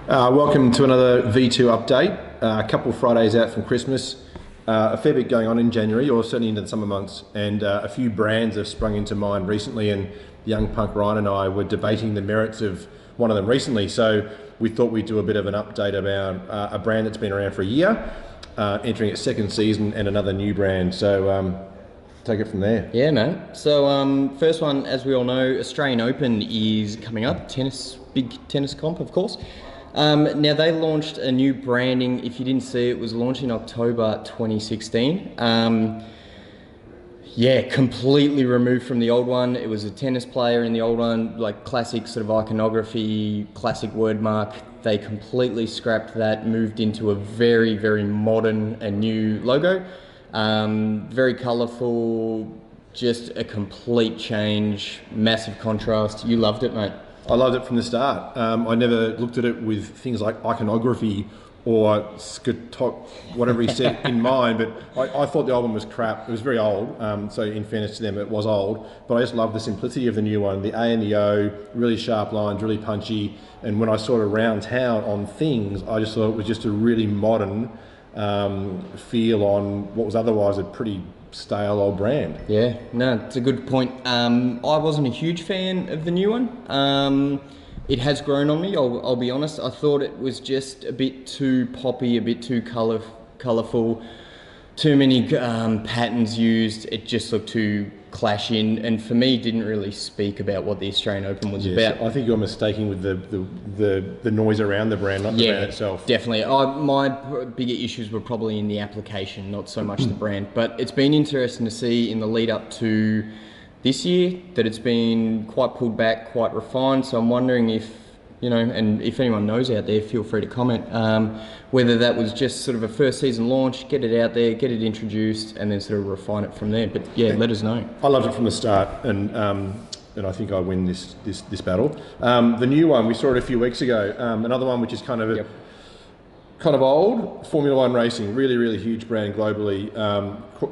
Welcome to another V2 update. A couple of Fridays out from Christmas. A fair bit going on in January, or certainly into the summer months, and a few brands have sprung into mind recently, and young punk Ryan and I were debating the merits of one of them recently. So we thought we'd do a bit of an update about a brand that's been around for a year, entering its second season, and another new brand. So take it from there. Yeah, man. So first one, as we all know, Australian Open is coming up. Big tennis comp, of course. Now they launched a new branding. If you didn't see it, was launched in October 2016. Yeah, completely removed from the old one. It was a tennis player in the old one, like classic sort of iconography, classic wordmark. They completely scrapped that, moved into a very, very modern and new logo. Very colourful, just a complete change, massive contrast. You loved it, mate. I loved it from the start. I never looked at it with things like iconography or whatever he said in mind, but I thought the old one was crap. It was very old, so in fairness to them, it was old, but I just love the simplicity of the new one. The A and the O, really sharp lines, really punchy, and when I saw it around town on things, I just thought it was just a really modern feel on what was otherwise a pretty stale old brand. Yeah, no, it's a good point. I wasn't a huge fan of the new one. It has grown on me, I'll be honest. I thought it was just a bit too poppy, a bit too colourful, too many patterns used. It just looked too clashing, and for me didn't really speak about what the Australian Open was about. I think you're mistaking with the noise around the brand, not the brand itself. Definitely. My bigger issues were probably in the application, not so much the brand. But it's been interesting to see in the lead up to this year that it's been quite pulled back, quite refined. So I'm wondering if, and if anyone knows out there, feel free to comment, whether that was just sort of a first season launch, get it out there, get it introduced, and then sort of refine it from there. But yeah, let us know. I loved it from the start, and I think I win this battle. The new one, we saw it a few weeks ago. Another one which is kind of old, Formula One racing, really, really huge brand globally,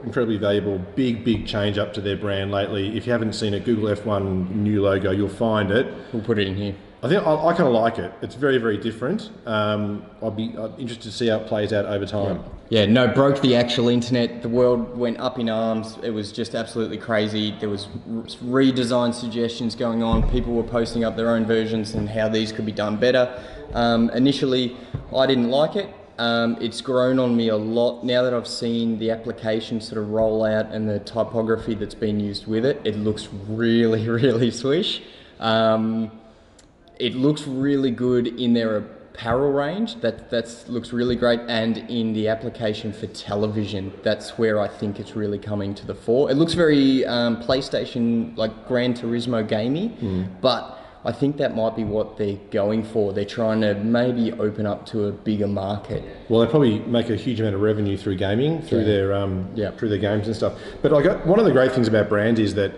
incredibly valuable, big change up to their brand lately. If you haven't seen it, Google F1 new logo, you'll find it. We'll put it in here. I think I kind of like it. It's very, very different. I'd be interested to see how it plays out over time. Yeah, no, broke the actual internet. The world went up in arms. It was just absolutely crazy. There was redesign suggestions going on. People were posting up their own versions and how these could be done better. Initially, I didn't like it. It's grown on me a lot now that I've seen the application sort of roll out and the typography that's been used with it. It looks really, really swish. It looks really good in their apparel range. That looks really great, and in the application for television, that's where I think it's really coming to the fore. It looks very PlayStation, like Gran Turismo gamey, but I think that might be what they're going for. They're trying to maybe open up to a bigger market. Well, they probably make a huge amount of revenue through gaming, through their through their games and stuff. But one of the great things about brands is that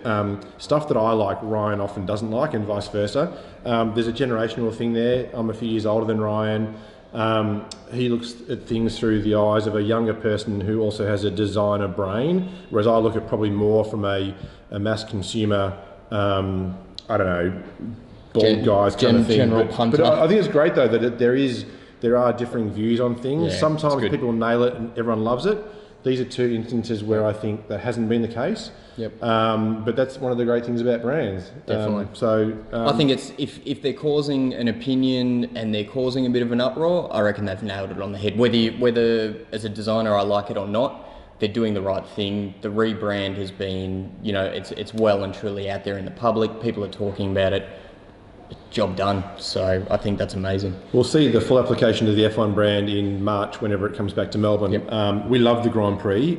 stuff that I like, Ryan often doesn't like, and vice versa. There's a generational thing there. I'm a few years older than Ryan. He looks at things through the eyes of a younger person who also has a designer brain, whereas I look at probably more from a mass consumer, I don't know, bald guys kind of thing. But I think it's great though that there are differing views on things. Sometimes people nail it and everyone loves it. These are two instances where I think that hasn't been the case. But that's one of the great things about brands. Definitely. I think it's if they're causing an opinion and they're causing a bit of an uproar, I reckon they've nailed it on the head. Whether as a designer I like it or not, they're doing the right thing. The rebrand has been, it's well and truly out there in the public. People are talking about it. Job done. So I think that's amazing. We'll see the full application of the F1 brand in March whenever it comes back to Melbourne. We love the Grand Prix.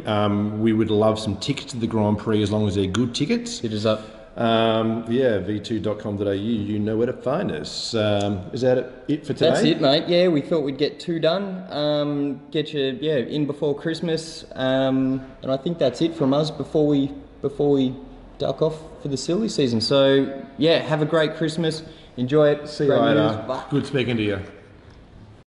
We would love some tickets to the Grand Prix as long as they're good tickets. Hit us up. v2.com.au, you know where to find us. Is that it for today? That's it, mate. Yeah, we thought we'd get two done. Get you in before Christmas. And I think that's it from us before we duck off for the silly season. So yeah, have a great Christmas. Enjoy it. See you later. Good speaking to you.